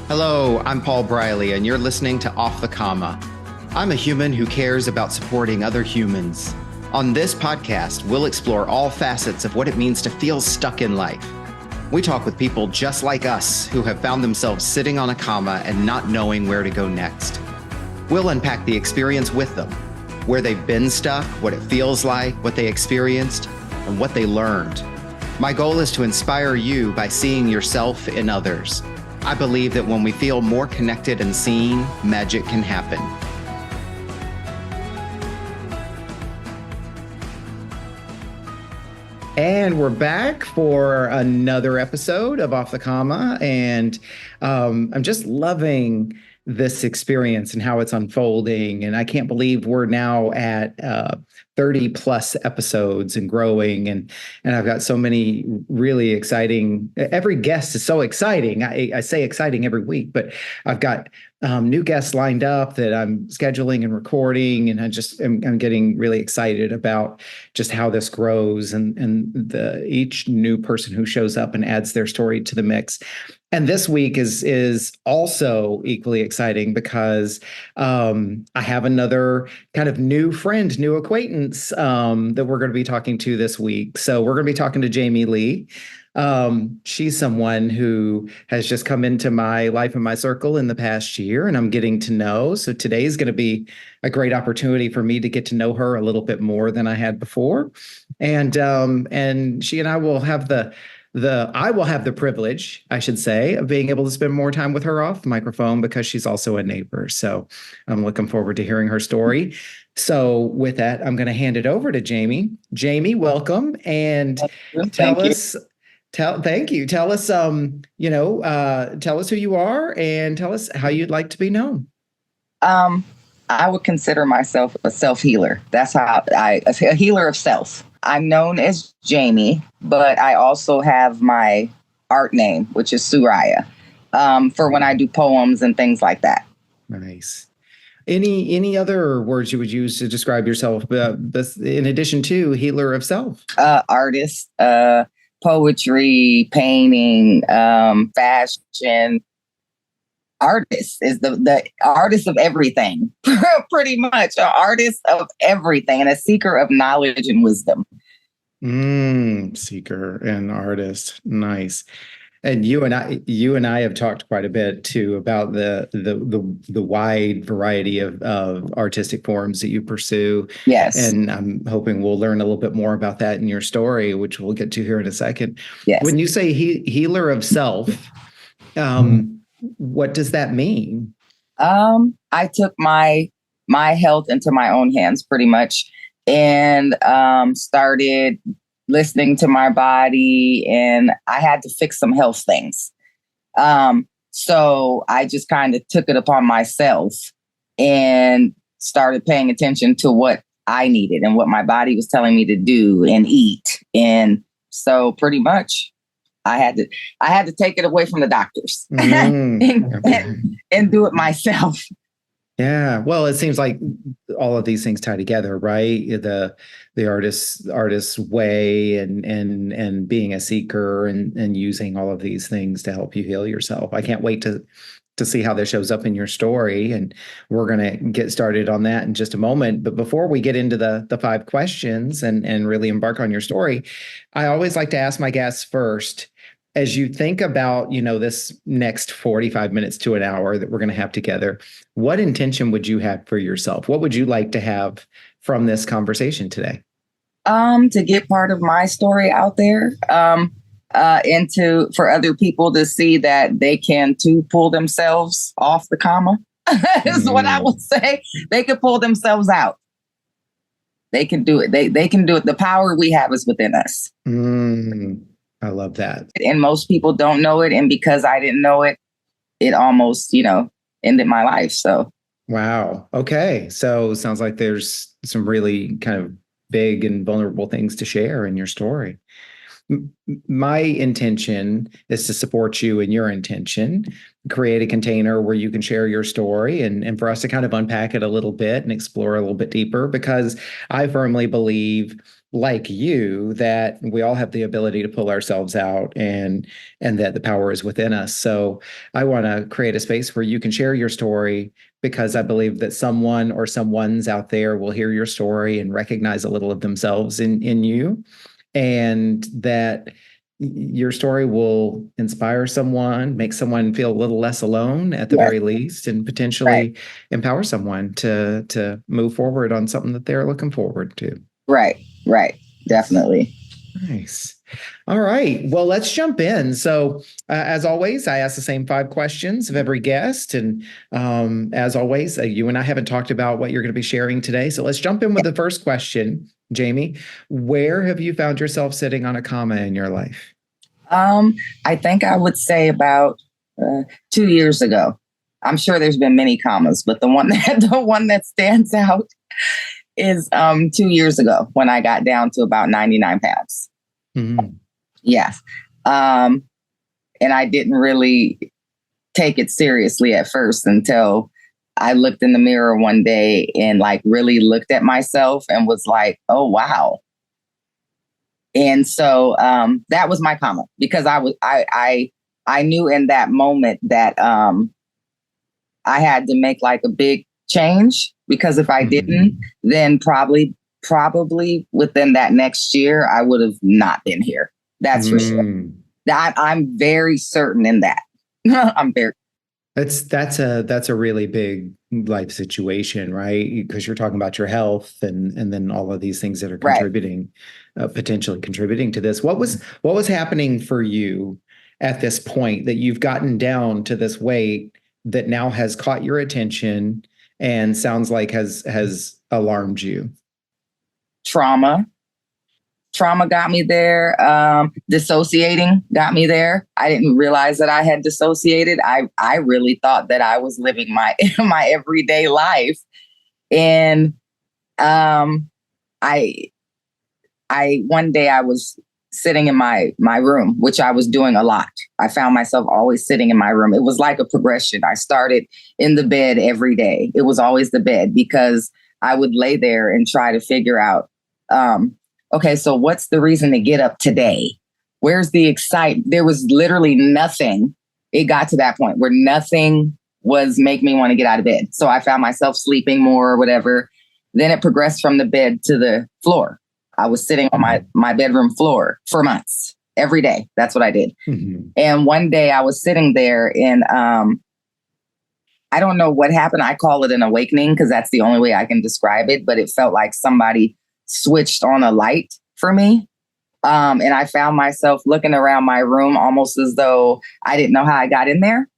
Hello, I'm Paul Briley, and you're listening to Off the Comma. I'm a human who cares about supporting other humans. On this podcast, we'll explore all facets of what it means to feel stuck in life. We talk with people just like us who have found themselves sitting on a comma and not knowing where to go next. We'll unpack the experience with them, where they've been stuck, what it feels like, what they experienced, and what they learned. My goal is to inspire you by seeing yourself in others. I believe that when we feel more connected and seen, magic can happen. And we're back for another episode of Off the Comma. And I'm just loving this experience and how it's unfolding. And I can't believe we're now at 30 plus episodes and growing. And I've got so many really exciting, every guest is so exciting. I say exciting every week, but I've got new guests lined up that I'm scheduling and recording. And I'm getting really excited about just how this grows and each new person who shows up and adds their story to the mix. And this week is also equally exciting because I have another kind of new friend, new acquaintance that we're going to be talking to this week. So we're going to be talking to Jamie Lee. She's someone who has just come into my life and my circle in the past year, and I'm getting to know. So today is going to be a great opportunity for me to get to know her a little bit more than I had before. And she and I will have I will have the privilege, I should say, of being able to spend more time with her off the microphone because she's also a neighbor. So I'm looking forward to hearing her story. So with that, I'm going to hand it over to Jamie. Jamie, welcome. And tell us who you are and tell us how you'd like to be known. I would consider myself a self-healer. That's how a healer of self. I'm known as Jamie, but I also have my art name, which is Suraya, for when I do poems and things like that. Nice. Any other words you would use to describe yourself, in addition to healer of self? Artist, poetry, painting, fashion. Artist is the artist of everything, pretty much an artist of everything and a seeker of knowledge and wisdom. Seeker and artist. Nice. And you and I have talked quite a bit too about the wide variety of artistic forms that you pursue. Yes. And I'm hoping we'll learn a little bit more about that in your story, which we'll get to here in a second. Yes. When you say healer of self, what does that mean? I took my health into my own hands pretty much and started listening to my body, and I had to fix some health things. So I just kind of took it upon myself and started paying attention to what I needed and what my body was telling me to do and eat. And so pretty much I had to take it away from the doctors and do it myself. Yeah. Well, it seems like all of these things tie together, right? The artist's way and being a seeker and using all of these things to help you heal yourself. I can't wait to see how this shows up in your story. And we're going to get started on that in just a moment. But before we get into the 5 questions and really embark on your story, I always like to ask my guests first, as you think about, this next 45 minutes to an hour that we're going to have together, what intention would you have for yourself? What would you like to have from this conversation today? To get part of my story out there, for other people to see that they can too pull themselves off the comma is what I would say. They could pull themselves out. They can do it. They can do it. The power we have is within us. I love that. And most people don't know it. And because I didn't know it, it almost, ended my life. So. Wow. Okay. So it sounds like there's some really kind of big and vulnerable things to share in your story. My intention is to support you in your intention, create a container where you can share your story and for us to kind of unpack it a little bit and explore a little bit deeper, because I firmly believe, like you, that we all have the ability to pull ourselves out and that the power is within us. So I want to create a space where you can share your story, because I believe that someone or someone's out there will hear your story and recognize a little of themselves in you, and that your story will inspire someone, make someone feel a little less alone at the Yes. very least, and Right. potentially empower someone to move forward on something that they're looking forward to. Right. Right. Definitely. Nice. All right. Well, let's jump in. So, as always, I ask the same 5 questions of every guest. And as always, you and I haven't talked about what you're going to be sharing today. So, let's jump in with the first question. Jamie, where have you found yourself sitting on a comma in your life? I think I would say about 2 years ago. I'm sure there's been many commas, but the one that stands out is 2 years ago when I got down to about 99 pounds. Mm-hmm. Yes. And I didn't really take it seriously at first until I looked in the mirror one day and like really looked at myself and was like, oh, wow. And so that was my comma, because I knew in that moment that I had to make like a big change, because if I didn't, then probably within that next year, I would have not been here. That's for sure. I'm very certain in that. I'm very. That's a really big life situation, right? Because you're talking about your health and then all of these things that are contributing, potentially contributing to this. What was happening for you at this point that you've gotten down to this weight that now has caught your attention and sounds like has alarmed you? Trauma got me there. Dissociating got me there. I didn't realize that I had dissociated. I really thought that I was living my my everyday life, and I one day I was sitting in my room, which I was doing a lot. I found myself always sitting in my room. It was like a progression. I started in the bed every day. It was always the bed, because I would lay there and try to figure out, okay, so what's the reason to get up today? Where's the excitement? There was literally nothing. It got to that point where nothing was making me want to get out of bed. So I found myself sleeping more or whatever. Then it progressed from the bed to the floor. I was sitting on my bedroom floor for months, every day. That's what I did. Mm-hmm. And one day I was sitting there and I don't know what happened. I call it an awakening because that's the only way I can describe it. But it felt like somebody switched on a light for me. And I found myself looking around my room almost as though I didn't know how I got in there.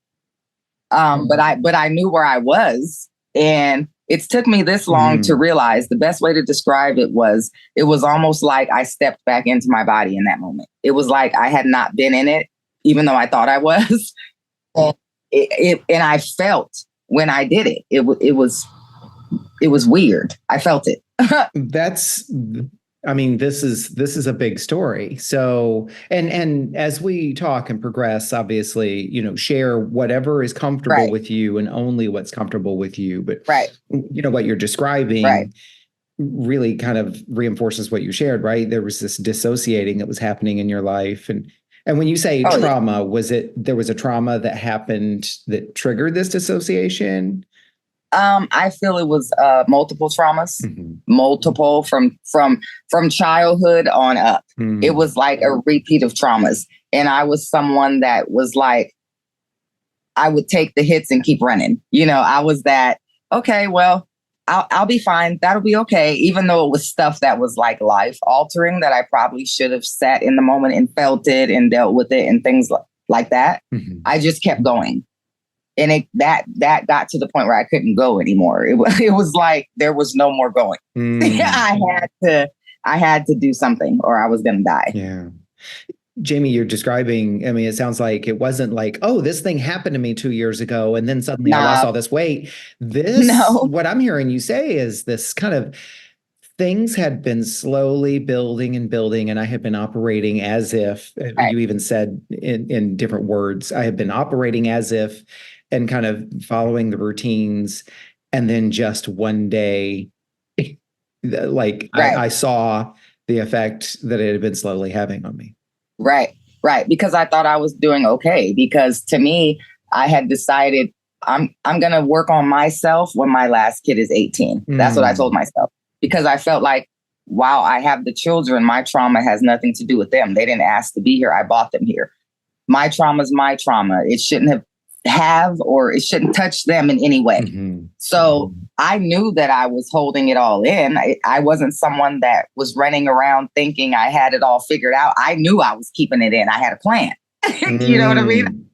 But I knew where I was. And it took me this long to realize the best way to describe it was almost like I stepped back into my body in that moment. It was like I had not been in it, even though I thought I was. And and I felt when I did it, it was weird. I felt it. I mean, this is a big story. So, and as we talk and progress, obviously, share whatever is comfortable with you and only what's comfortable with you. But what you're describing really kind of reinforces what you shared, right? There was this dissociating that was happening in your life. And when you say trauma, there was a trauma that happened that triggered this dissociation? I feel it was multiple traumas, multiple from childhood on up. It was like a repeat of traumas. And I was someone that was like, I would take the hits and keep running. I was that, okay, well, I'll be fine. That'll be okay. Even though it was stuff that was like life altering that I probably should have sat in the moment and felt it and dealt with it and things like that. I just kept going. And that got to the point where I couldn't go anymore. It was like there was no more going. I had to do something or I was going to die. Yeah. Jamie, you're describing, I mean, it sounds like it wasn't like, oh, this thing happened to me 2 years ago and then suddenly I lost all this weight. What I'm hearing you say is this kind of things had been slowly building and building, and I had been operating as if, Right. you even said in different words, I had been operating as if and kind of following the routines. And then just one day, like Right. I saw the effect that it had been slowly having on me. Right. Right. Because I thought I was doing okay. Because to me, I had decided I'm gonna work on myself when my last kid is 18. That's what I told myself. Because I felt like, wow, I have the children. My trauma has nothing to do with them. They didn't ask to be here. I brought them here. My trauma is my trauma. It shouldn't or it shouldn't touch them in any way. So I knew that I was holding it all in. I wasn't someone that was running around thinking I had it all figured out. I knew I was keeping it in. I had a plan. You know what I mean?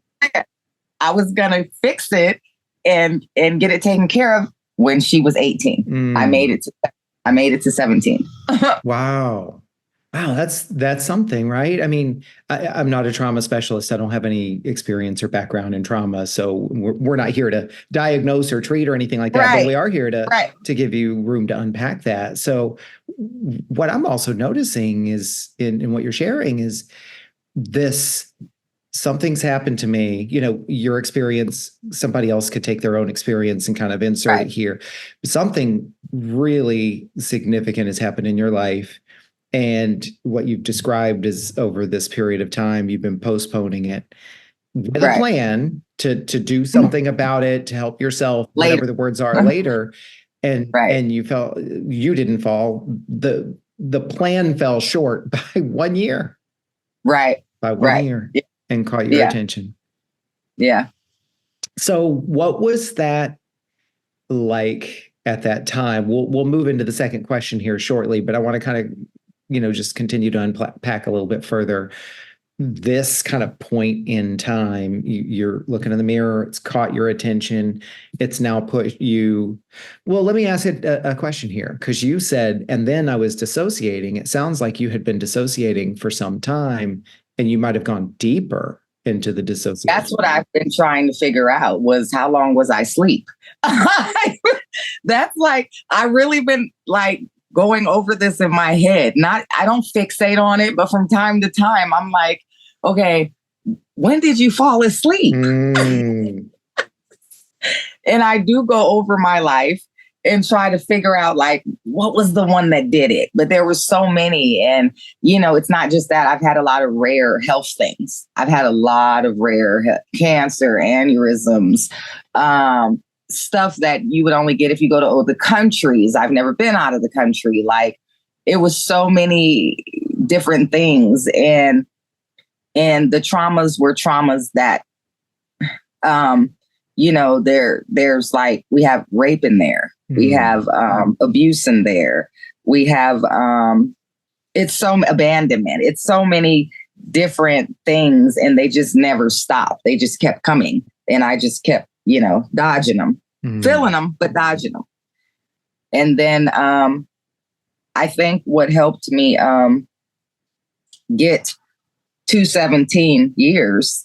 I was going to fix it and get it taken care of when she was 18. I made it to 17. Wow. Wow, that's something, right? I mean, I'm not a trauma specialist. I don't have any experience or background in trauma, so we're not here to diagnose or treat or anything like that. Right. But we are here to Right. give you room to unpack that. So, what I'm also noticing is in what you're sharing is this. Something's happened to me. You know, your experience. Somebody else could take their own experience and kind of insert it here. Something really significant has happened in your life. And what you've described is over this period of time, you've been postponing it with a plan to do something about it, to help yourself, whatever the words are later. And you felt you didn't fall. The plan fell short by 1 year. Right. By 1 year and caught your attention. Yeah. So what was that like at that time? We'll move into the second question here shortly, but I want to kind of just continue to unpack a little bit further. This kind of point in time, you're looking in the mirror, it's caught your attention. It's now put you, well, let me ask it a question here, because you said, and then I was dissociating. It sounds like you had been dissociating for some time and you might have gone deeper into the dissociation. That's what I've been trying to figure out was how long was I asleep? That's like, I really been like, going over this in my head. I don't fixate on it, but from time to time, I'm like, okay, when did you fall asleep? And I do go over my life and try to figure out like, what was the one that did it? But there were so many. And, it's not just that. I've had a lot of rare health things. I've had a lot of rare cancer, aneurysms, stuff that you would only get if you go to other countries. I've never been out of the country. Like it was so many different things. And the traumas were traumas that, there's like, we have rape in there. We have abuse in there. We have, it's so abandonment. It's so many different things and they just never stopped. They just kept coming. And I just kept, dodging them, feeling them, but dodging them. And then I think what helped me get to 17 years,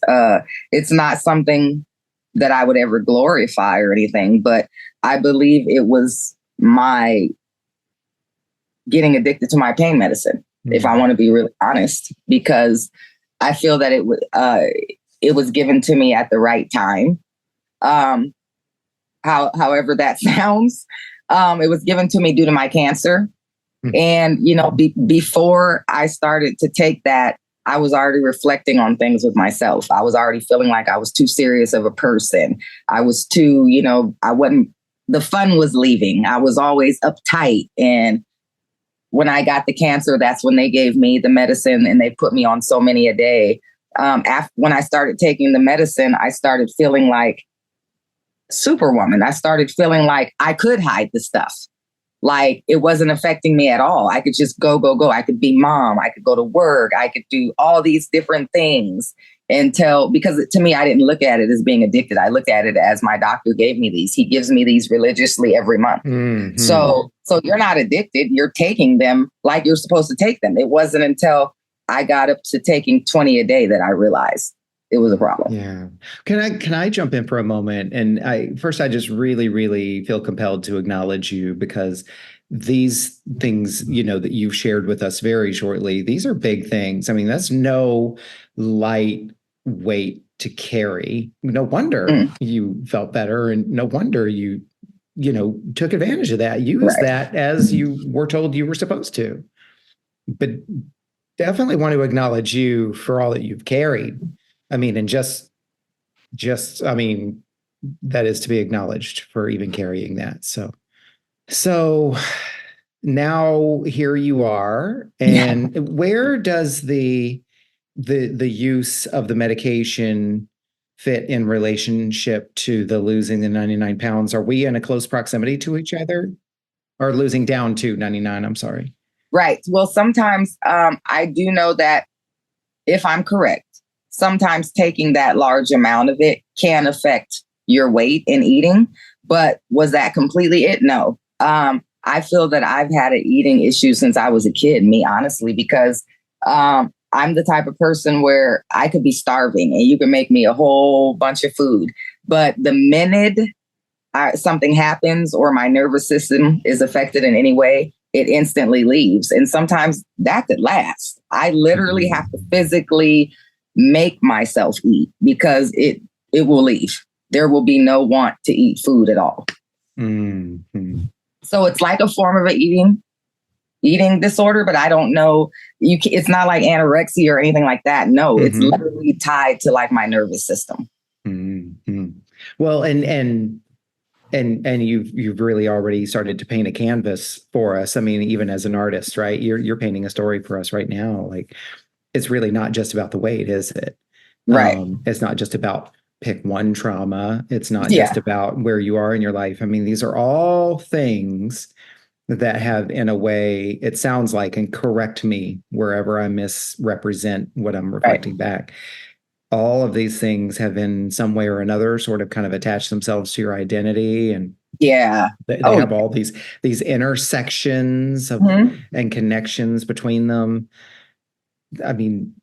it's not something that I would ever glorify or anything, but I believe it was my getting addicted to my pain medicine, if I want to be really honest, because I feel that it was given to me at the right time. However that sounds, it was given to me due to my cancer. And, before I started to take that, I was already reflecting on things with myself. I was already feeling like I was too serious of a person. I was too, the fun was leaving. I was always uptight. And when I got the cancer, that's when they gave me the medicine and they put me on so many a day. When I started taking the medicine, I started feeling like Superwoman. I started feeling like I could hide the stuff. Like it wasn't affecting me at all. I could just go. I could be mom. I could go to work. I could do all these different things because to me, I didn't look at it as being addicted. I looked at it as my doctor gave me these. He gives me these religiously every month. So you're not addicted. You're taking them like you're supposed to take them. It wasn't until I got up to taking 20 a day that I realized it was a problem. Yeah. Can I jump in for a moment? And I just really, really feel compelled to acknowledge you because these things, that you've shared with us very shortly, these are big things. I mean, that's no light weight to carry. No wonder you felt better, and no wonder you took advantage of that, used that as you were told you were supposed to. But definitely want to acknowledge you for all that you've carried. I mean, and I mean, that is to be acknowledged for even carrying that. So now here you are. And where does the use of the medication fit in relationship to the losing the 99 pounds? Are we in a close proximity to each other, or losing down to 99? I'm sorry. Right. Well, sometimes I do know that, if I'm correct, sometimes taking that large amount of it can affect your weight and eating. But was that completely it? No. I feel that I've had an eating issue since I was a kid, me, honestly, because I'm the type of person where I could be starving and you can make me a whole bunch of food. But the minute something happens or my nervous system is affected in any way, it instantly leaves. And sometimes that could last. I literally have to physically make myself eat because it will leave. There will be no want to eat food at all. Mm-hmm. So it's like a form of an eating disorder, but I don't know. It's not like anorexia or anything like that. No, it's literally tied to like my nervous system. Mm-hmm. Well, and you've really already started to paint a canvas for us. I mean, even as an artist, right? You're painting a story for us right now. Like, it's really not just about the weight, is it? Right. It's not just about pick one trauma. It's not just about where you are in your life. I mean, these are all things that have, in a way, it sounds like, and correct me wherever I misrepresent what I'm reflecting back. All of these things have, in some way or another, sort of kind of attached themselves to your identity, and they have all these intersections of and connections between them. I mean,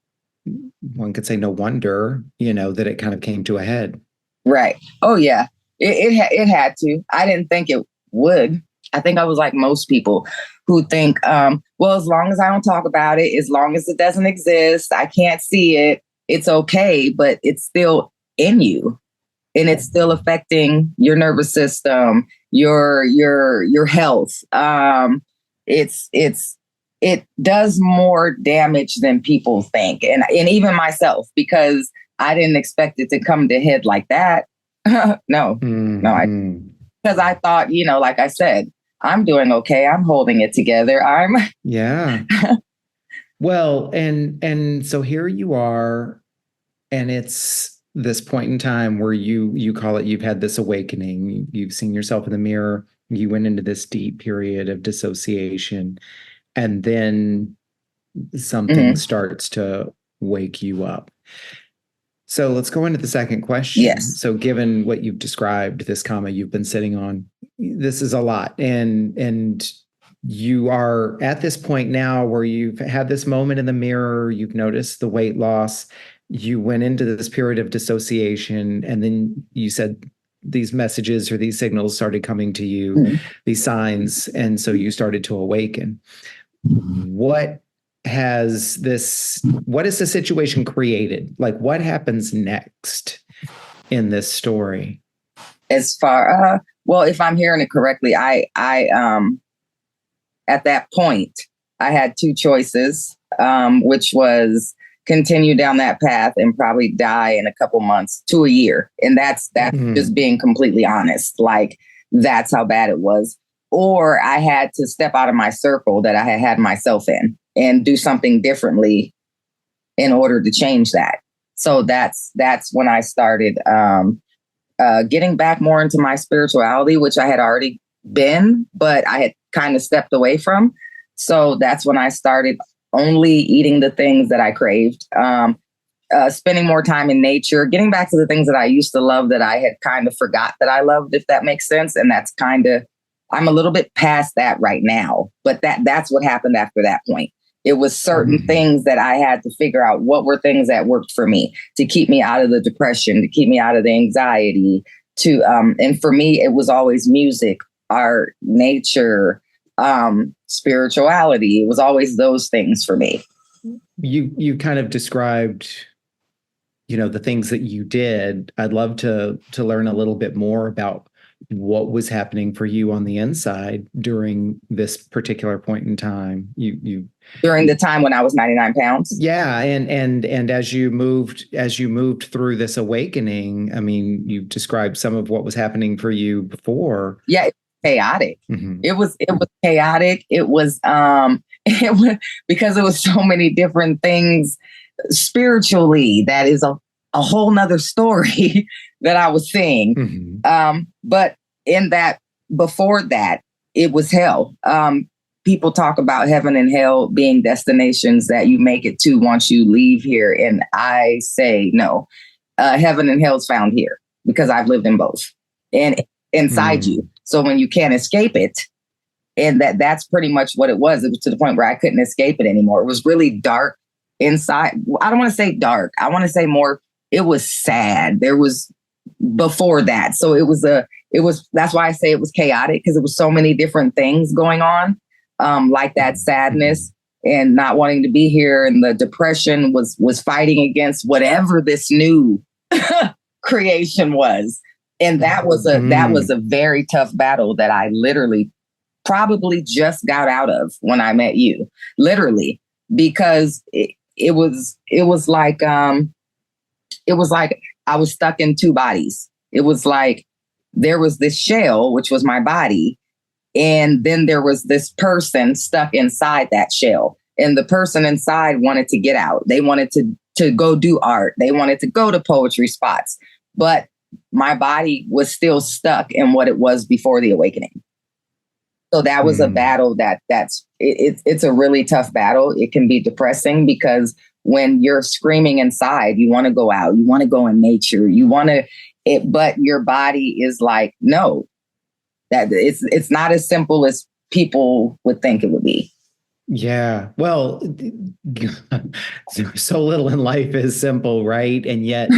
one could say no wonder, that it kind of came to a head. Right. Oh yeah, it had to. I didn't think it would. I think I was like most people who think, well, as long as I don't talk about it, as long as it doesn't exist, I can't see it, it's okay. But it's still in you, and it's still affecting your nervous system, your health. It does more damage than people think, and even myself, because I didn't expect it to come to head like that. No, because I thought, like I said, I'm doing okay. I'm holding it together. Well, and so here you are, and it's this point in time where you call it, you've had this awakening. You've seen yourself in the mirror. You went into this deep period of dissociation, and then something starts to wake you up. So let's go into the second question. Yes. So given what you've described, this comma you've been sitting on, this is a lot. And you are at this point now where you've had this moment in the mirror, you've noticed the weight loss, you went into this period of dissociation, and then you said these messages or these signals started coming to you, these signs, and so you started to awaken. What has the situation created? Like, what happens next in this story? As far, well, if I'm hearing it correctly, I at that point, I had two choices, which was continue down that path and probably die in a couple months to a year. And that's just being completely honest. Like, that's how bad it was. Or I had to step out of my circle that I had myself in and do something differently in order to change that. So that's when I started getting back more into my spirituality, which I had already been, but I had kind of stepped away from. So that's when I started only eating the things that I craved, spending more time in nature, getting back to the things that I used to love that I had kind of forgot that I loved, if that makes sense. And that's kind of, I'm a little bit past that right now, but that's what happened after that point. It was certain things that I had to figure out what were things that worked for me to keep me out of the depression, to keep me out of the anxiety, and for me, it was always music, art, nature, spirituality. It was always those things for me. You kind of described, the things that you did. I'd love to learn a little bit more about what was happening for you on the inside during this particular point in time. You during the time when I was 99 pounds. Yeah, and as you moved through this awakening, I mean, you described some of what was happening for you before. Yeah, chaotic. Mm-hmm. It was chaotic. It was because it was so many different things spiritually. That is a whole nother story that I was seeing. Mm-hmm. But in that, before that, it was hell. People talk about heaven and hell being destinations that you make it to once you leave here. And I say, no, heaven and hell is found here because I've lived in both and inside you. So when you can't escape it, and that's pretty much what it was. It was to the point where I couldn't escape it anymore. It was really dark inside. I don't want to say dark. I want to say more, it was sad. There was before that. So that's why I say it was chaotic, because it was so many different things going on. Like that sadness and not wanting to be here, and the depression was fighting against whatever this new creation was, and that was a very tough battle that I literally probably just got out of when I met you, literally, because it was like I was stuck in two bodies. It was like there was this shell, which was my body. And then there was this person stuck inside that shell. And the person inside wanted to get out. They wanted to go do art. They wanted to go to poetry spots. But my body was still stuck in what it was before the awakening. So that was a battle it's a really tough battle. It can be depressing because when you're screaming inside, you want to go out. You want to go in nature. You want to, but your body is like, no. That it's not as simple as people would think it would be. Yeah. Well, so little in life is simple, right? And yet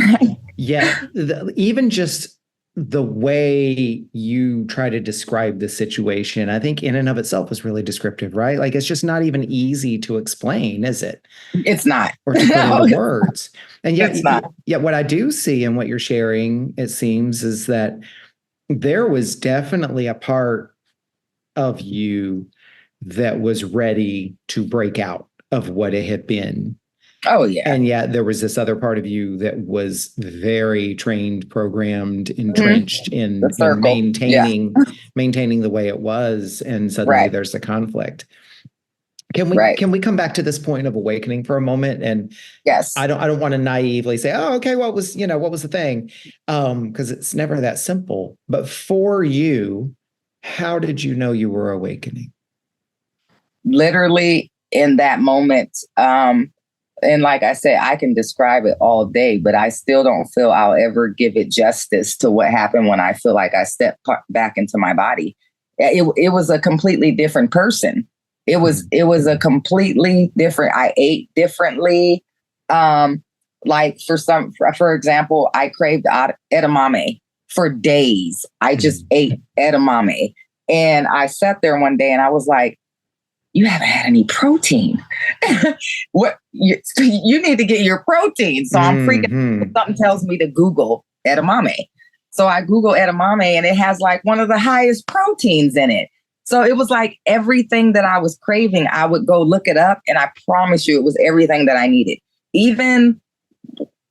even just the way you try to describe the situation, I think in and of itself is really descriptive, right? Like, it's just not even easy to explain, is it? It's not. Or to put into words. And yet, it's not. Yet what I do see in what you're sharing, it seems, is that there was definitely a part of you that was ready to break out of what it had been. Oh, yeah. And yet there was this other part of you that was very trained, programmed, entrenched in maintaining the way it was. And suddenly there's a conflict. Can we come back to this point of awakening for a moment? And yes, I don't want to naively say, oh, okay, what was the thing? Because it's never that simple. But for you, how did you know you were awakening? Literally in that moment. And like I said, I can describe it all day, but I still don't feel I'll ever give it justice to what happened when I feel like I stepped back into my body. It was a completely different person. It was a completely different. I ate differently. Like for example, I craved edamame for days. I just ate edamame, and I sat there one day and I was like, "You haven't had any protein. What you need to get your protein." So I'm freaking out. Something tells me to Google edamame. So I Google edamame, and it has like one of the highest proteins in it. So it was like everything that I was craving, I would go look it up, and I promise you it was everything that I needed. Even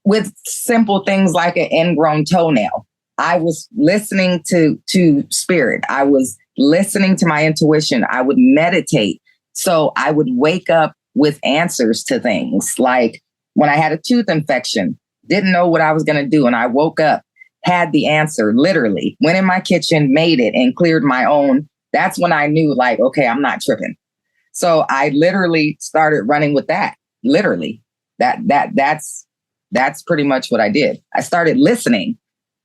with simple things like an ingrown toenail, I was listening to spirit. I was listening to my intuition. I would meditate. So I would wake up with answers to things. Like when I had a tooth infection, didn't know what I was going to do. And I woke up, had the answer, literally went in my kitchen, made it, and cleared my own. That's when I knew, like, okay, I'm not tripping. So I literally started running with that. Literally, that's pretty much what I did. I started listening,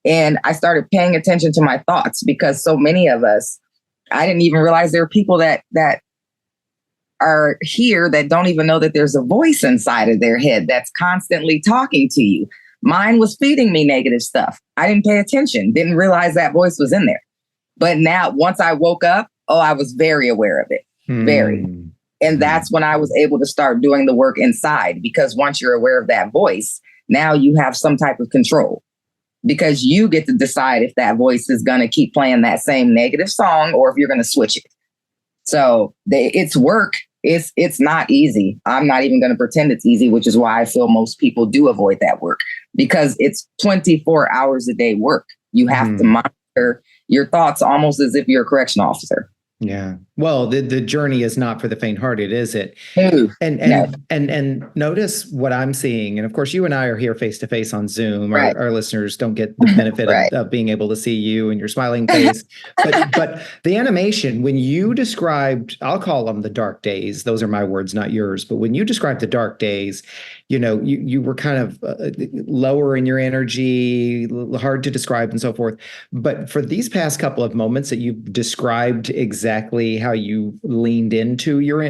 and I started paying attention to my thoughts, because so many of us, I didn't even realize there are people that are here that don't even know that there's a voice inside of their head that's constantly talking to you. Mine was feeding me negative stuff. I didn't pay attention, didn't realize that voice was in there. But now, once I woke up, Oh, I was very aware of it. Very. And that's when I was able to start doing the work inside, because once you're aware of that voice, now you have some type of control, because you get to decide if that voice is going to keep playing that same negative song or if you're going to switch it. So it's work. It's not easy. I'm not even going to pretend it's easy, which is why I feel most people do avoid that work, because it's 24 hours a day work. You have to monitor your thoughts almost as if you're a correctional officer. Yeah. Well, the journey is not for the faint-hearted, is it? No. And notice what I'm seeing. And of course, you and I are here face to face on Zoom. Right. Our listeners don't get the benefit of being able to see you and your smiling face. But the animation, when you described, I'll call them the dark days. Those are my words, not yours. But when you described the dark days, you know, you were kind of lower in your energy, hard to describe and so forth. But for these past couple of moments that you've described exactly how you leaned into your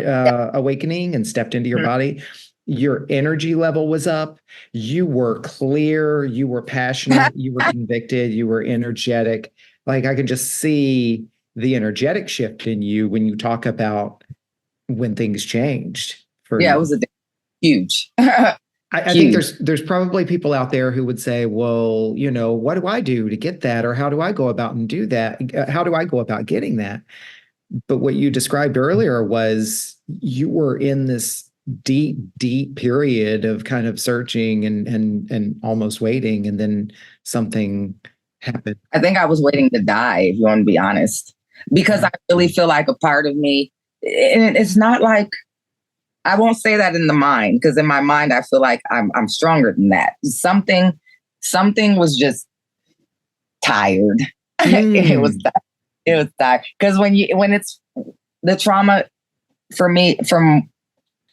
awakening and stepped into your body, your energy level was up. You were clear. You were passionate. You were convicted. You were energetic. Like I can just see the energetic shift in you when you talk about when things changed. It was huge. I think there's probably people out there who would say, well, you know, what do I do to get that? Or how do I go about and do that? How do I go about getting that? But what you described earlier was you were in this deep period of kind of searching and almost waiting, and then something happened. I think I was waiting to die, if you want to be honest, because I really feel like a part of me, and it's not like, I won't say that in the mind, because in my mind, I feel like I'm stronger than that. Something was just tired. It was tired. Because when it's the trauma for me, from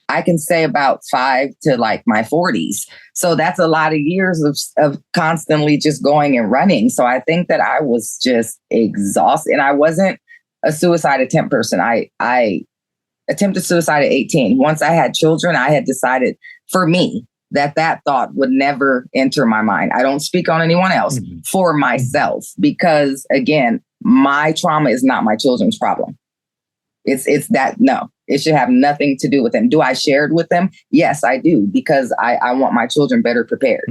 I can say about 5 to like my 40s. So that's a lot of years of constantly just going and running. So I think that I was just exhausted, and I wasn't a suicide attempt person. I attempted suicide at 18. Once I had children, I had decided for me that thought would never enter my mind. I don't speak on anyone else, for myself, because again, my trauma is not my children's problem. It's that, no, it should have nothing to do with them. Do I share it with them? Yes, I do, because I want my children better prepared.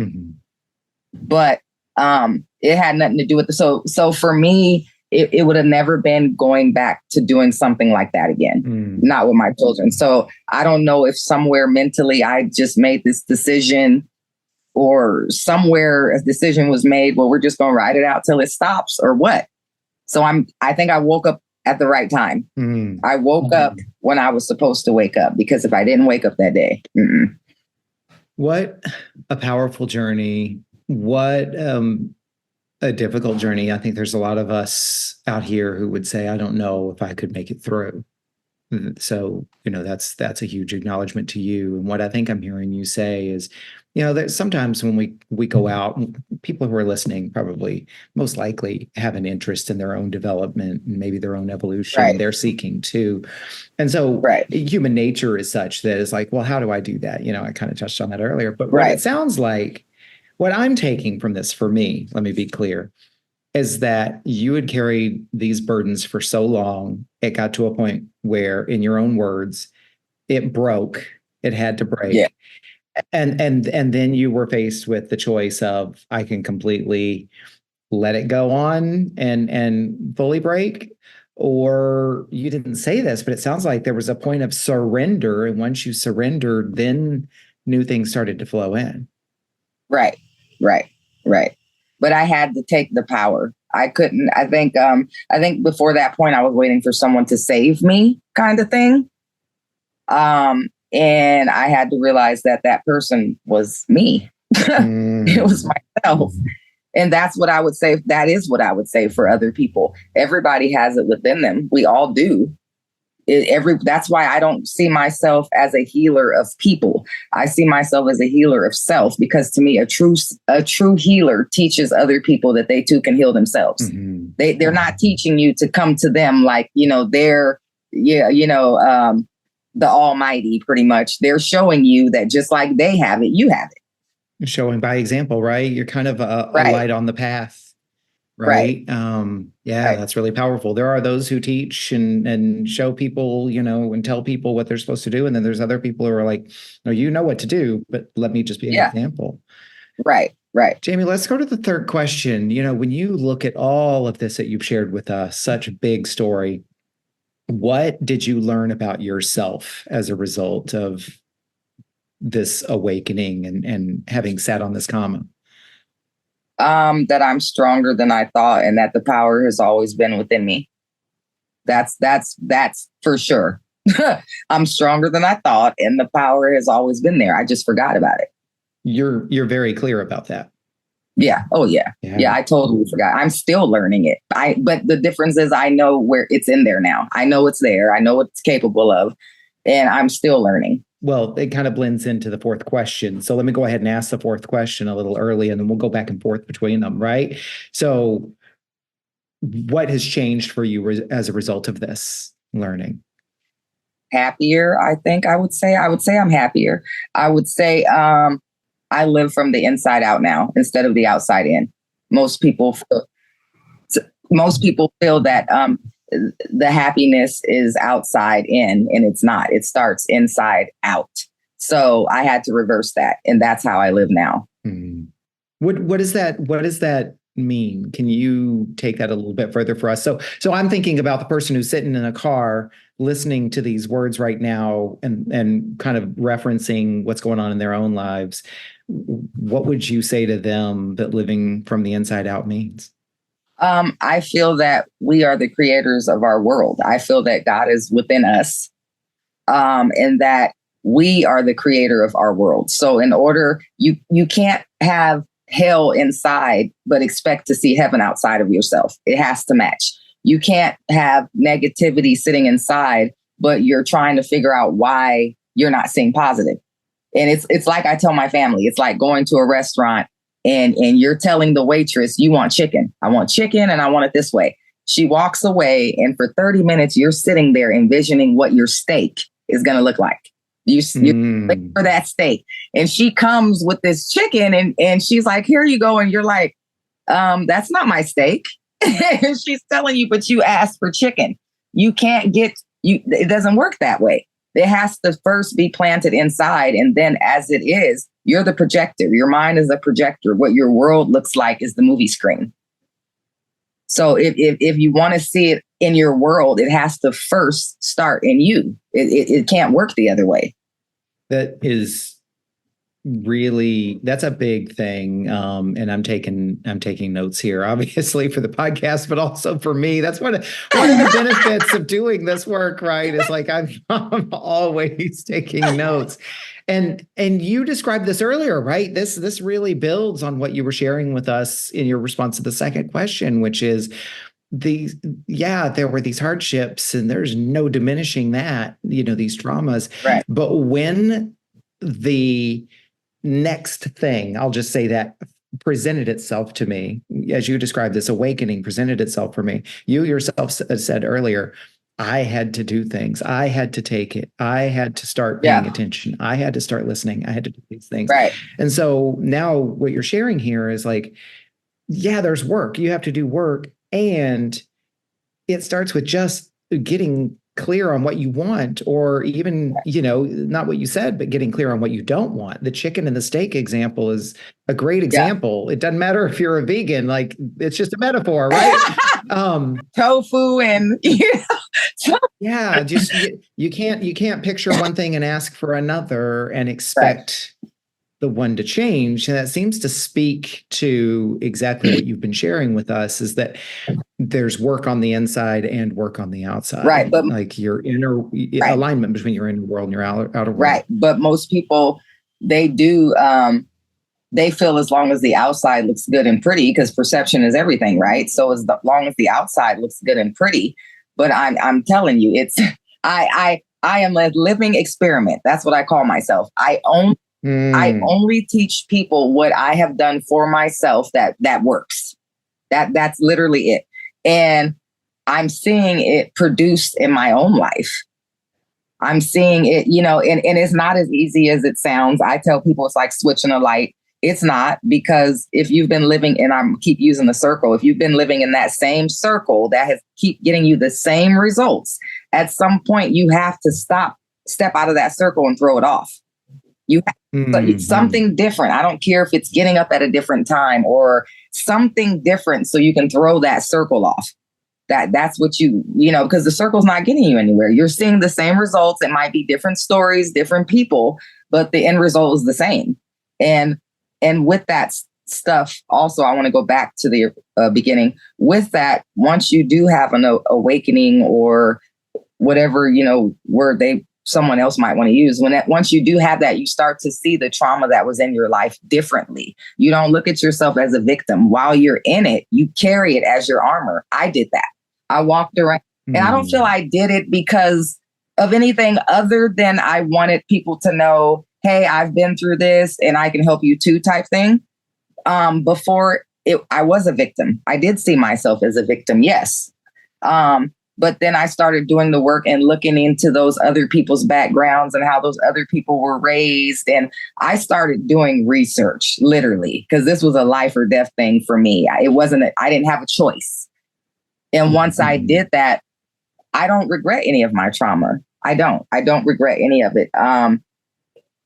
But it had nothing to do with so for me, it would have never been going back to doing something like that again, not with my children. So I don't know if somewhere mentally I just made this decision, or somewhere a decision was made, well, we're just going to ride it out till it stops, or what. So I think I woke up at the right time. I woke up when I was supposed to wake up, because if I didn't wake up that day. What a powerful journey. What a difficult journey. I think there's a lot of us out here who would say, I don't know if I could make it through. So, you know, that's a huge acknowledgement to you. And what I think I'm hearing you say is, you know, that sometimes when we go out, people who are listening probably most likely have an interest in their own development and maybe their own evolution. They're seeking too. And so human nature is such that it's like, well, how do I do that? You know, I kind of touched on that earlier, but what it sounds like, what I'm taking from this, for me, let me be clear, is that you had carried these burdens for so long, it got to a point where, in your own words, it broke. It had to break. Yeah. And then you were faced with the choice of, I can completely let it go on and fully break, or you didn't say this, but it sounds like there was a point of surrender. And once you surrendered, then new things started to flow in. Right. But I had to take the power. I couldn't. I think before that point, I was waiting for someone to save me, kind of thing. And I had to realize that person was me. It was myself. And that's what I would say. That is what I would say for other people. Everybody has it within them. We all do. That's why I don't see myself as a healer of people. I see myself as a healer of self, because to me, a true healer teaches other people that they too can heal themselves. They're not teaching you to come to them like, you know, they're, the Almighty, pretty much. They're showing you that just like they have it, you have it. Showing by example, right? You're kind of a light on the path. right? Yeah, Right. that's really powerful. There are those who teach and show people, and tell people what they're supposed to do. And then there's other people who are like, no, you know what to do, but let me just be an Yeah. example. Right. Right. Jamie, let's go to the third question. When you look at all of this that you've shared with us, such a big story, what did you learn about yourself as a result of this awakening and having sat on this comma? That I'm stronger than I thought, and that the power has always been within me. That's for sure. I'm stronger than I thought, and the power has always been there. I just forgot about it. You're very clear about that. Yeah. Oh yeah. Yeah. I totally forgot. I'm still learning it. But the difference is I know where it's in there now. I know it's there. I know what it's capable of, and I'm still learning. Well, it kind of blends into the fourth question. So let me go ahead and ask the fourth question a little early, and then we'll go back and forth between them, right? So what has changed for you as a result of this learning? Happier, I think I would say. I'm happier. I would say I live from the inside out now instead of the outside in. Most people feel that the happiness is outside in, and it's not. It starts inside out. So I had to reverse that, and that's how I live now. What does that mean? Can you take that a little bit further for us? So I'm thinking about the person who's sitting in a car listening to these words right now and kind of referencing what's going on in their own lives. What would you say to them that living from the inside out means? I feel that we are the creators of our world. I feel that God is within us, and that we are the creator of our world. So in order, you can't have hell inside, but expect to see heaven outside of yourself. It has to match. You can't have negativity sitting inside, but you're trying to figure out why you're not seeing positive. And it's like I tell my family, it's like going to a restaurant and you're telling the waitress, you want chicken. I want chicken and I want it this way. She walks away, and for 30 minutes, you're sitting there envisioning what your steak is going to look like. You're looking for that steak. And she comes with this chicken and she's like, here you go. And you're like, that's not my steak. And she's telling you, but you asked for chicken. You can't it doesn't work that way. It has to first be planted inside. And then as it is, you're the projector. Your mind is a projector. What your world looks like is the movie screen. So if you want to see it in your world, it has to first start in you. It can't work the other way. That is that's a big thing. And I'm taking notes here, obviously for the podcast, but also for me. That's one of the benefits of doing this work, right? Is like I'm always taking notes. And you described this earlier, right? This really builds on what you were sharing with us in your response to the second question, which is there were these hardships, and there's no diminishing that, these traumas. Right. But when the next thing, I'll just say that, presented itself to me, as you described, this awakening presented itself for me. You yourself said earlier, I had to do things. I had to take it. I had to start paying attention. I had to start listening. I had to do these things. Right. And so now what you're sharing here is like, yeah, there's work. You have to do work. And it starts with just getting clear on what you want, or even, not what you said, but getting clear on what you don't want. The chicken and the steak example is a great example. Yeah. It doesn't matter if you're a vegan, like it's just a metaphor, right? Tofu and yeah, just you can't picture one thing and ask for another and expect the one to change. And that seems to speak to exactly what you've been sharing with us, is that there's work on the inside and work on the outside. Right. But like your inner alignment between your inner world and your outer world. Right. But most people, they do, they feel as long as the outside looks good and pretty, because perception is everything, right? So as long as the outside looks good and pretty, but I'm telling you, I am a living experiment. That's what I call myself. I only teach people what I have done for myself that works. That's literally it. And I'm seeing it produced in my own life. I'm seeing it, and it's not as easy as it sounds. I tell people it's like switching a light. It's not, because if you've been living, and I keep using the circle, if you've been living in that same circle that has keep getting you the same results, at some point you have to step out of that circle and throw it off. You have something different. I don't care if it's getting up at a different time or something different, so you can throw that circle off. That's what you know, because the circle's not getting you anywhere. You're seeing the same results. It might be different stories, different people, but the end result is the same. And with that stuff, also, I want to go back to the beginning. With that, once you do have an awakening or whatever, you know, word someone else might want to use, once you do have that, you start to see the trauma that was in your life differently. You don't look at yourself as a victim. While you're in it, you carry it as your armor. I did that. I walked around, and I don't feel I did it because of anything other than I wanted people to know, hey, I've been through this and I can help you too, type thing. Before I was a victim. I did see myself as a victim, yes. But then I started doing the work and looking into those other people's backgrounds and how those other people were raised. And I started doing research, literally, because this was a life or death thing for me. I didn't have a choice. And once I did that, I don't regret any of my trauma. I don't regret any of it.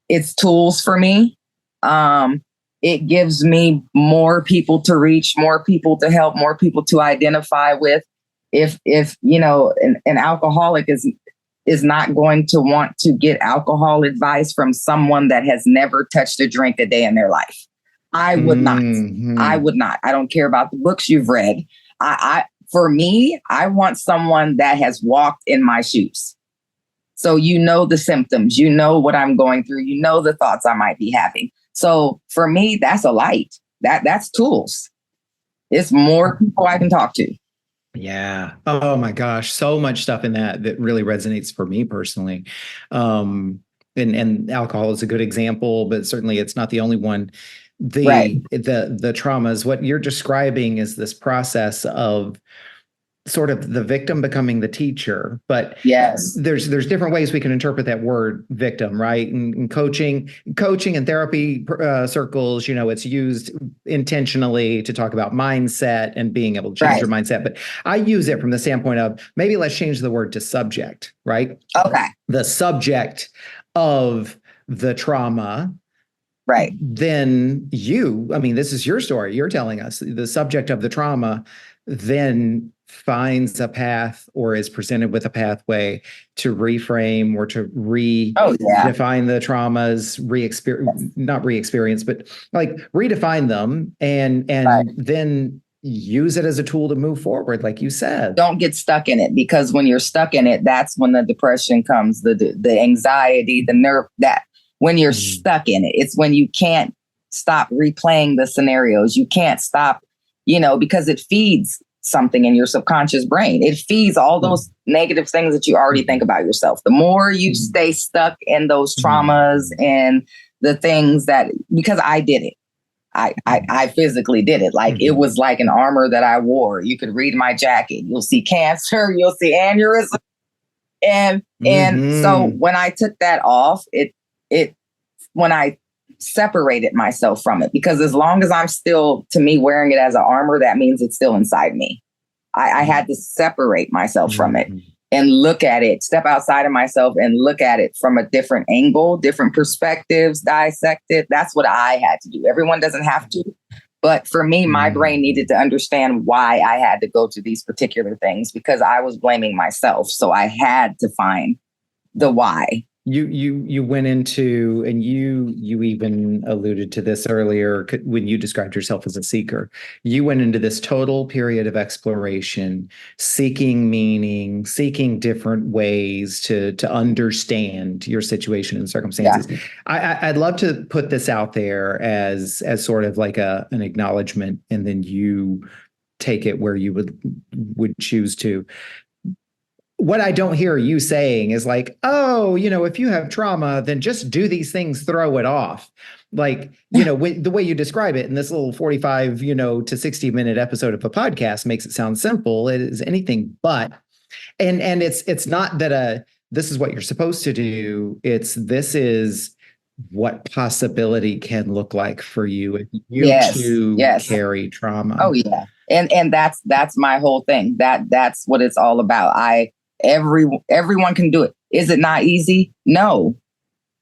It's tools for me. It gives me more people to reach, more people to help, more people to identify with. If you know, an alcoholic is not going to want to get alcohol advice from someone that has never touched a drink a day in their life. I would not. I would not. I don't care about the books you've read. For me, I want someone that has walked in my shoes. So you know the symptoms, you know what I'm going through, you know the thoughts I might be having. So for me, that's a light. That's tools. It's more people I can talk to. Yeah. Oh my gosh. So much stuff in that really resonates for me personally. And alcohol is a good example, but certainly it's not the only one. The traumas, what you're describing is this process of sort of the victim becoming the teacher, but yes, there's different ways we can interpret that word victim, right? In coaching and therapy circles, you know, it's used intentionally to talk about mindset and being able to change your mindset. But I use it from the standpoint of maybe let's change the word to subject, right? Okay. The subject of the trauma. Right. Then this is your story. You're telling us the subject of the trauma then finds a path or is presented with a pathway to reframe or to redefine the traumas, not re-experience, but like redefine them and then use it as a tool to move forward, like you said. Don't get stuck in it, because when you're stuck in it, that's when the depression comes, the anxiety, the nerve, that when you're stuck in it, it's when you can't stop replaying the scenarios. You can't stop, you know, because it feeds something in your subconscious brain. It feeds all those negative things that you already think about yourself. The more you stay stuck in those traumas and the things that, because I did it. I physically did it. Like it was like an armor that I wore. You could read my jacket. You'll see cancer. You'll see aneurysm. And so when I took that off, when I separated myself from it, because as long as I'm still, to me, wearing it as an armor, that means it's still inside me. I had to separate myself from it and look at it, step outside of myself and look at it from a different angle, different perspectives, dissect it. That's what I had to do. Everyone doesn't have to. But for me, my brain needed to understand why I had to go to these particular things, because I was blaming myself. So I had to find the why. You went into, and you even alluded to this earlier when you described yourself as a seeker. You went into this total period of exploration, seeking meaning, seeking different ways to understand your situation and circumstances. Yeah. I'd love to put this out there as sort of like an acknowledgement, and then you take it where you would choose to. What I don't hear you saying is like, oh, you know, if you have trauma, then just do these things, throw it off. Like, you know, the way you describe it in this little 45, to 60-minute episode of a podcast makes it sound simple. It is anything but. And it's not that this is what you're supposed to do. This is what possibility can look like for you if you Yes. too Yes. carry trauma. Oh yeah. And that's my whole thing. That's what it's all about. Everyone can do it. Is it not easy? No,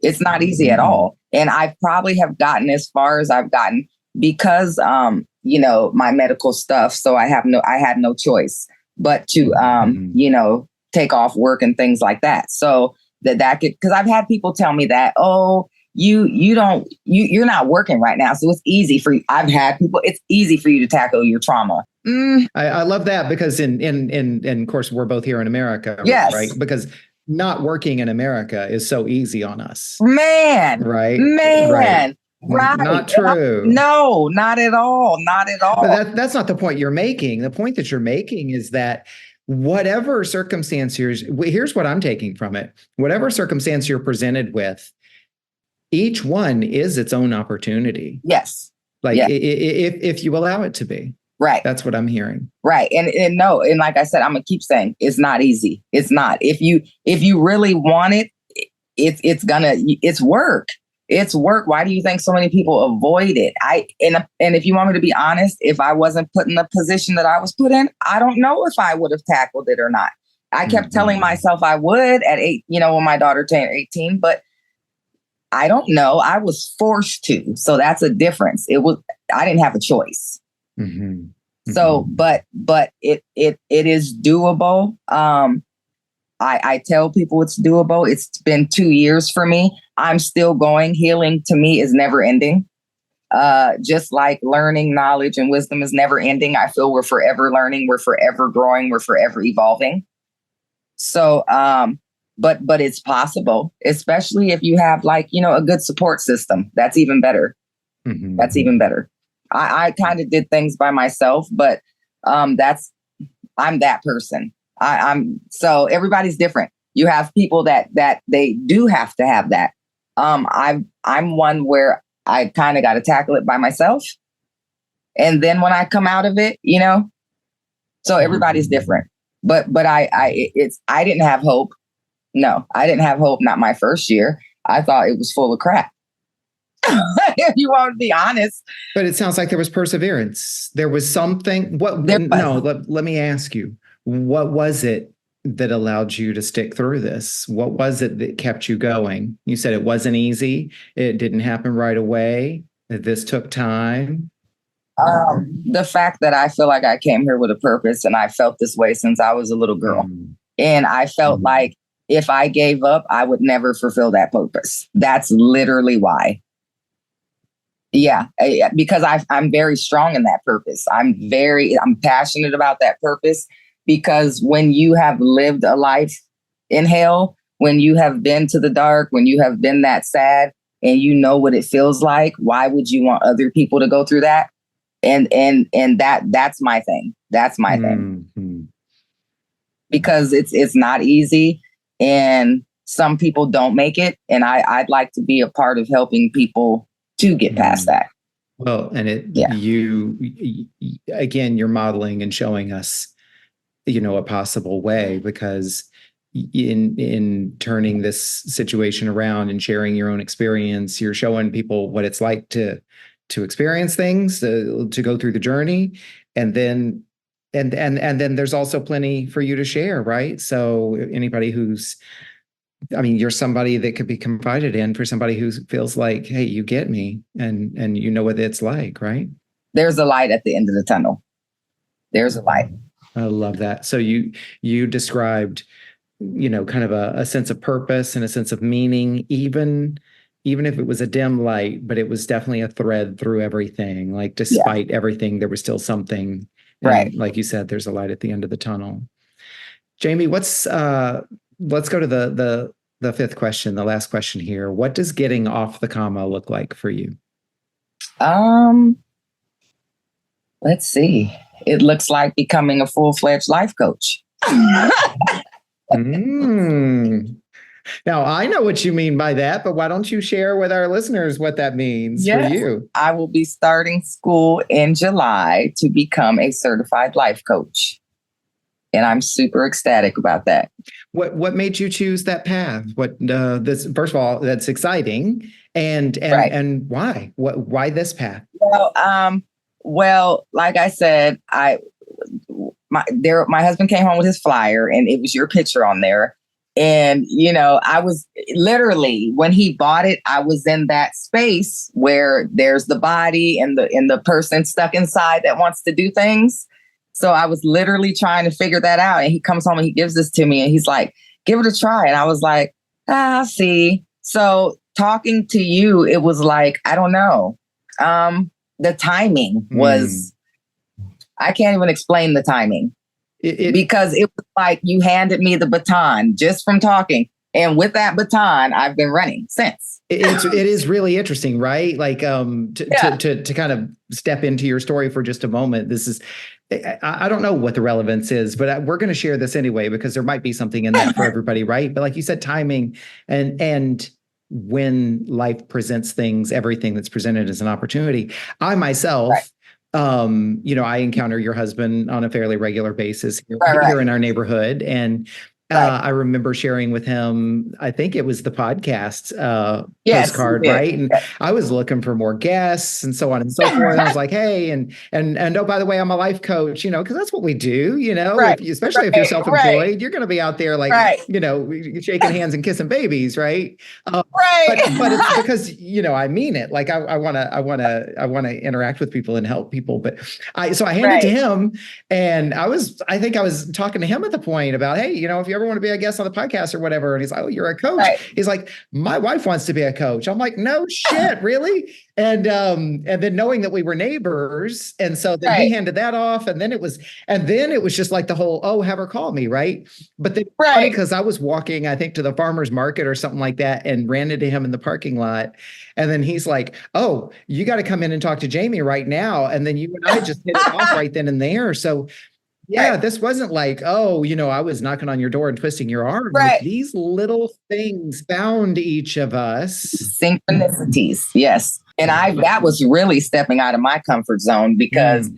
it's not easy at all. And I probably have gotten as far as I've gotten because my medical stuff. So I had no choice but to take off work and things like that. So that could, because I've had people tell me that, oh, you're not working right now, so it's easy for you. I've had people, it's easy for you to tackle your trauma. I love that because in of course we're both here in America, Yes. right? Because not working in America is so easy on us. Man. Right? Right. Not true. No, not at all. Not at all. But that's not the point you're making. The point that you're making is that whatever circumstance here's what I'm taking from it. Whatever circumstance you're presented with, each one is its own opportunity. Yes. Like if you allow it to be. Right. That's what I'm hearing. Right. And no, and like I said, I'm gonna keep saying it's not easy. It's not. If you really want it, it's work. It's work. Why do you think so many people avoid it? And if you want me to be honest, if I wasn't put in the position that I was put in, I don't know if I would have tackled it or not. I kept telling myself I would at 8, when my daughter turned 18, but I don't know. I was forced to. So that's a difference. I didn't have a choice. So, but it is doable. I tell people it's doable. It's been 2 years for me. I'm still going. Healing to me is never ending. Just like learning, knowledge, and wisdom is never ending. I feel we're forever learning. We're forever growing. We're forever evolving. So, but it's possible, especially if you have a good support system. That's even better. That's even better. I kind of did things by myself, but I'm that person. So everybody's different. You have people that they do have to have that. I'm one where I kind of got to tackle it by myself. And then when I come out of it, so everybody's different, but I didn't have hope. No, I didn't have hope. Not my first year. I thought it was full of crap. If you want to be honest. But it sounds like there was perseverance. There was something. Let me ask you, what was it that allowed you to stick through this? What was it that kept you going? You said it wasn't easy. It didn't happen right away. That this took time. The fact that I feel like I came here with a purpose, and I felt this way since I was a little girl. And I felt like if I gave up, I would never fulfill that purpose. That's literally why. Yeah, because I'm very strong in that purpose. I'm passionate about that purpose, because when you have lived a life in hell, when you have been to the dark, when you have been that sad and you know what it feels like, why would you want other people to go through that? And that's my thing. That's my thing. Because it's not easy, and some people don't make it. And I'd like to be a part of helping people to get past that. Well, and you again, you're modeling and showing us, a possible way, because in turning this situation around and sharing your own experience, you're showing people what it's like to experience things, to go through the journey, and then there's also plenty for you to share, right? So anybody you're somebody that could be confided in, for somebody who feels like, hey, you get me, and you know what it's like, right? There's a light at the end of the tunnel. There's a light. I love that. So you described, kind of a sense of purpose and a sense of meaning, even if it was a dim light, but it was definitely a thread through everything. Like despite everything, there was still something. Right. Like you said, there's a light at the end of the tunnel. Jamie, let's go to the fifth question, the last question here. What does getting off the comma look like for you? Let's see. It looks like becoming a full-fledged life coach. Now, I know what you mean by that, but why don't you share with our listeners what that means for you? I will be starting school in July to become a certified life coach. And I'm super ecstatic about that. What made you choose that path? What this first of all, that's exciting. And Right. and why? Why this path? Well, like I said, my husband came home with his flyer and it was your picture on there. And, I was literally, when he bought it, I was in that space where there's the body and the person stuck inside that wants to do things. So I was literally trying to figure that out. And he comes home and he gives this to me and he's like, give it a try. And I was like, I'll see. So talking to you, it was like, I don't know. The timing was, I can't even explain the timing. Because it was like you handed me the baton just from talking. And with that baton, I've been running since. It is really interesting, right? Like to kind of step into your story for just a moment. This is, I don't know what the relevance is, but we're going to share this anyway, because there might be something in that for everybody, right? But like you said, timing and when life presents things, everything that's presented as an opportunity. I myself, right. I encounter your husband on a fairly regular basis here in our neighborhood. And I remember sharing with him, I think it was the podcast postcard, right? And I was looking for more guests and so on and so forth. And I was like, hey, and oh, by the way, I'm a life coach, because that's what we do, especially if you're self-employed, you're going to be out there like, shaking hands and kissing babies, right? But it's because, I mean it. Like I want to interact with people and help people. But I handed it to him, and I think I was talking to him at the point about, hey, if you ever want to be a guest on the podcast or whatever. And he's like, oh, you're a coach. Right. He's like, my wife wants to be a coach. I'm like, no shit, really? And then knowing that we were neighbors. And so then he handed that off. And then it was just like the whole, oh, have her call me. Right. But then funny, because I was walking, I think, to the farmer's market or something like that, and ran into him in the parking lot. And then he's like, oh, you got to come in and talk to Jamie right now. And then you and I just hit it off right then and there. So yeah, this wasn't like, oh, I was knocking on your door and twisting your arm. Right. Like, these little things found each of us. Synchronicities, yes. And that was really stepping out of my comfort zone because,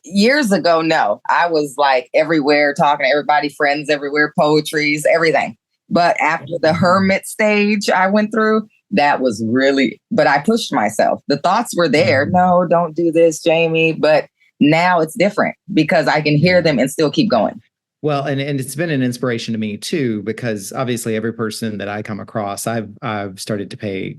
years ago, no, I was like everywhere, talking to everybody, friends everywhere, poetries, everything. But after the hermit stage I went through, that was really, but I pushed myself. The thoughts were there. No, don't do this, Jamie. But now it's different because I can hear them and still keep going. Well, and it's been an inspiration to me too, because obviously every person that I come across, I've started to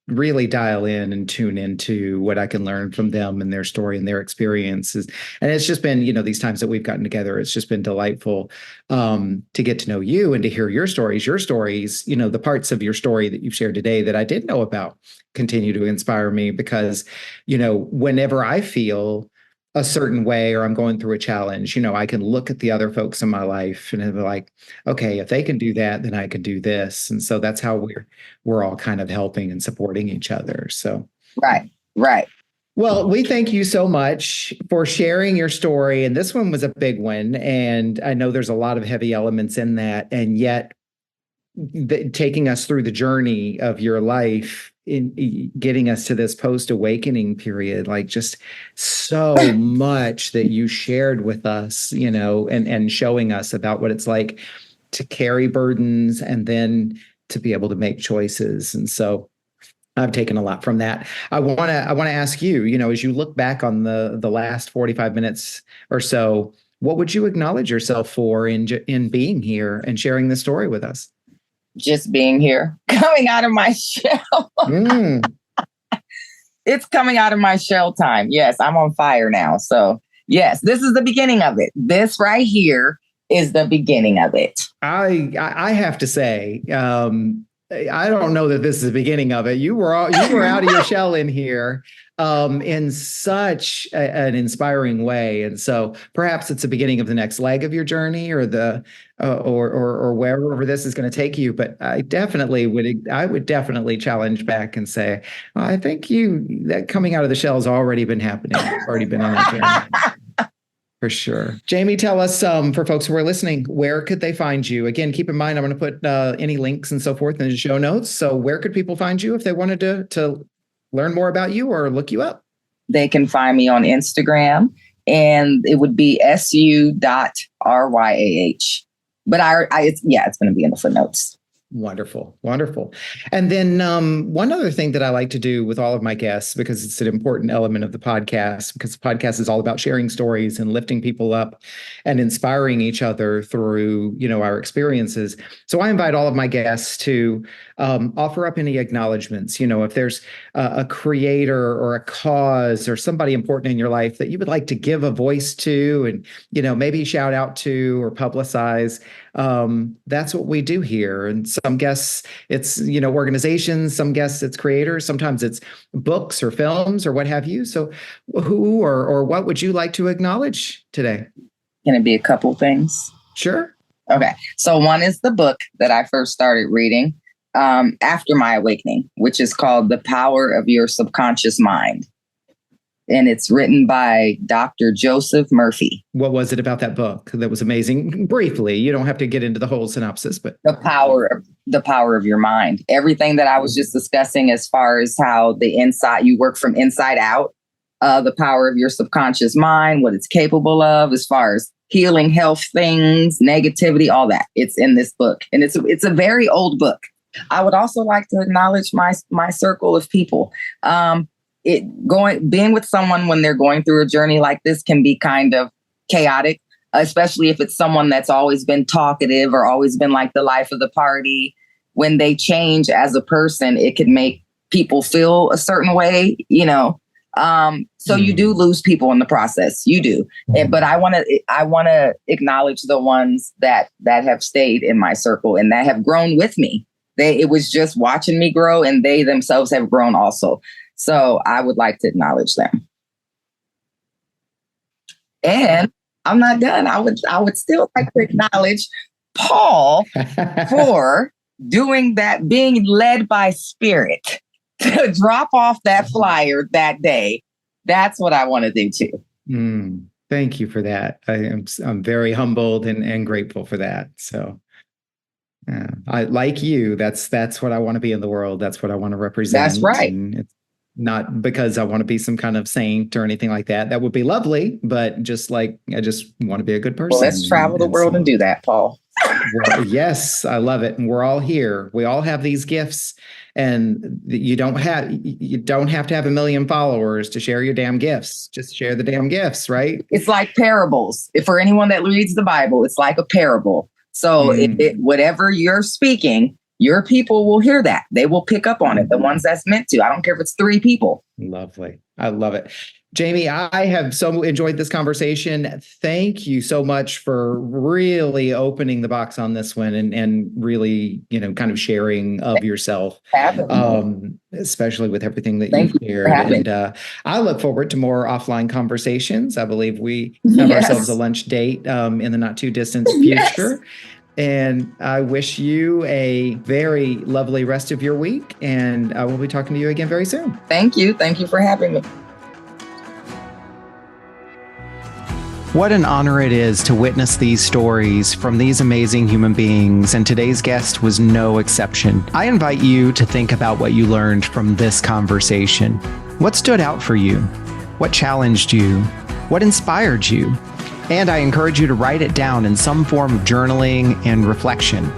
really dial in and tune into what I can learn from them and their story and their experiences. And it's just been, these times that we've gotten together, it's just been delightful to get to know you and to hear your stories, the parts of your story that you've shared today that I didn't know about continue to inspire me because, whenever I feel a certain way or I'm going through a challenge, I can look at the other folks in my life and be like, okay, if they can do that, then I can do this. And so that's how we're all kind of helping and supporting each other. So right. Well, we thank you so much for sharing your story. And this one was a big one. And I know there's a lot of heavy elements in that. And yet taking us through the journey of your life in getting us to this post-awakening period, like just so much that you shared with us, and showing us about what it's like to carry burdens and then to be able to make choices. And so I've taken a lot from that. I want to ask you, as you look back on the last 45 minutes or so, what would you acknowledge yourself for in being here and sharing this story with us? Just being here, coming out of my shell. It's coming out of my shell time. Yes, I'm on fire now. So yes, this is the beginning of it. This right here is the beginning of it. I have to say, I don't know that this is the beginning of it. You were out of your shell in here in such an inspiring way, and so perhaps it's the beginning of the next leg of your journey, or or wherever this is going to take you. But I would definitely challenge back and say, I think that coming out of the shell has already been happening. It's already been on that journey. For sure. Jamie, tell us, for folks who are listening, where could they find you? Again, keep in mind, I'm going to put any links and so forth in the show notes. So where could people find you if they wanted to learn more about you or look you up? They can find me on Instagram and it would be su.ryah. But it's going to be in the footnotes. Wonderful. Wonderful. And then one other thing that I like to do with all of my guests, because it's an important element of the podcast, because the podcast is all about sharing stories and lifting people up and inspiring each other through, our experiences. So I invite all of my guests to offer up any acknowledgments. If there's a creator or a cause or somebody important in your life that you would like to give a voice to and, maybe shout out to or publicize, that's what we do here. And some guests, it's, organizations, some guests, it's creators, sometimes it's books or films or what have you. So who or what would you like to acknowledge today? Can it be a couple things? Sure. Okay. So one is the book that I first started reading after my awakening, which is called The Power of Your Subconscious Mind. And it's written by Dr. Joseph Murphy. What was it about that book that was amazing? Briefly, you don't have to get into the whole synopsis, but the power of your mind. Everything that I was just discussing as far as how you work from inside out, the power of your subconscious mind, what it's capable of as far as healing, health things, negativity, all that. It's in this book. And it's a very old book. I would also like to acknowledge my circle of people. Being with someone when they're going through a journey like this can be kind of chaotic, especially if it's someone that's always been talkative or always been like the life of the party. When they change as a person, it could make people feel a certain way, so you do lose people in the process. You do. But I want to acknowledge the ones that have stayed in my circle and that have grown with me. It was just watching me grow, and they themselves have grown also. So I would like to acknowledge them. And I'm not done. I would still like to acknowledge Paul for doing that, being led by spirit to drop off that flyer that day. That's what I want to do too. Thank you for that. I'm very humbled and grateful for that. So I like you. That's what I want to be in the world. That's what I want to represent. That's right. And it's not because I want to be some kind of saint or anything like that. That would be lovely, but I just want to be a good person. Well, let's travel the world and do that, Paul. Well, yes, I love it. And we're all here. We all have these gifts, and you don't have to have 1 million followers to share your damn gifts. Just share the damn gifts, right? It's like parables. If for anyone that reads the Bible, it's like a parable. So whatever you're speaking, your people will hear that. They will pick up on it. The ones that's meant to. I don't care if it's 3 people. Lovely. I love it. Jamie, I have so enjoyed this conversation. Thank you so much for really opening the box on this one and really, kind of sharing of yourself, especially with everything that you've shared. And I look forward to more offline conversations. I believe we have ourselves a lunch date in the not too distant future. And I wish you a very lovely rest of your week. And I will be talking to you again very soon. Thank you. Thank you for having me. What an honor it is to witness these stories from these amazing human beings, and today's guest was no exception. I invite you to think about what you learned from this conversation. What stood out for you? What challenged you? What inspired you? And I encourage you to write it down in some form of journaling and reflection.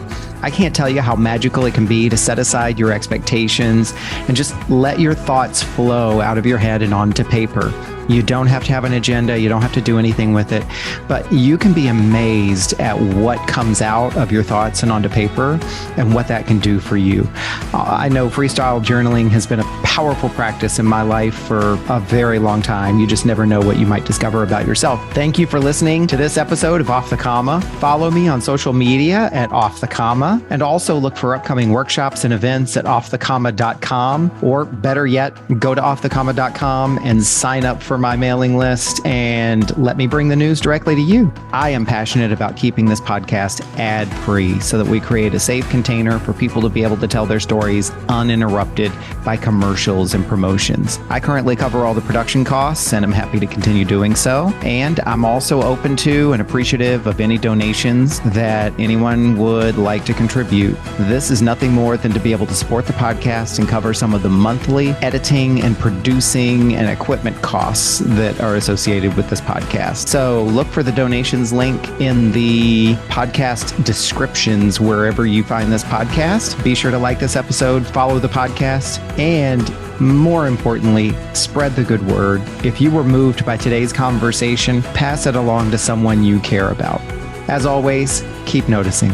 I can't tell you how magical it can be to set aside your expectations and just let your thoughts flow out of your head and onto paper. You don't have to have an agenda. You don't have to do anything with it, but you can be amazed at what comes out of your thoughts and onto paper and what that can do for you. I know freestyle journaling has been a powerful practice in my life for a very long time. You just never know what you might discover about yourself. Thank you for listening to this episode of Off the Comma. Follow me on social media at Off the Comma, and also look for upcoming workshops and events at offthecomma.com, or better yet, go to offthecomma.com and sign up for my mailing list and let me bring the news directly to you. I am passionate about keeping this podcast ad-free so that we create a safe container for people to be able to tell their stories uninterrupted by commercials and promotions. I currently cover all the production costs, and I'm happy to continue doing so. And I'm also open to and appreciative of any donations that anyone would like to contribute. This is nothing more than to be able to support the podcast and cover some of the monthly editing and producing and equipment costs costs that are associated with this podcast. So look for the donations link in the podcast descriptions wherever you find this podcast. Be sure to like this episode, follow the podcast, and more importantly, spread the good word. If you were moved by today's conversation, pass it along to someone you care about. As always, keep noticing.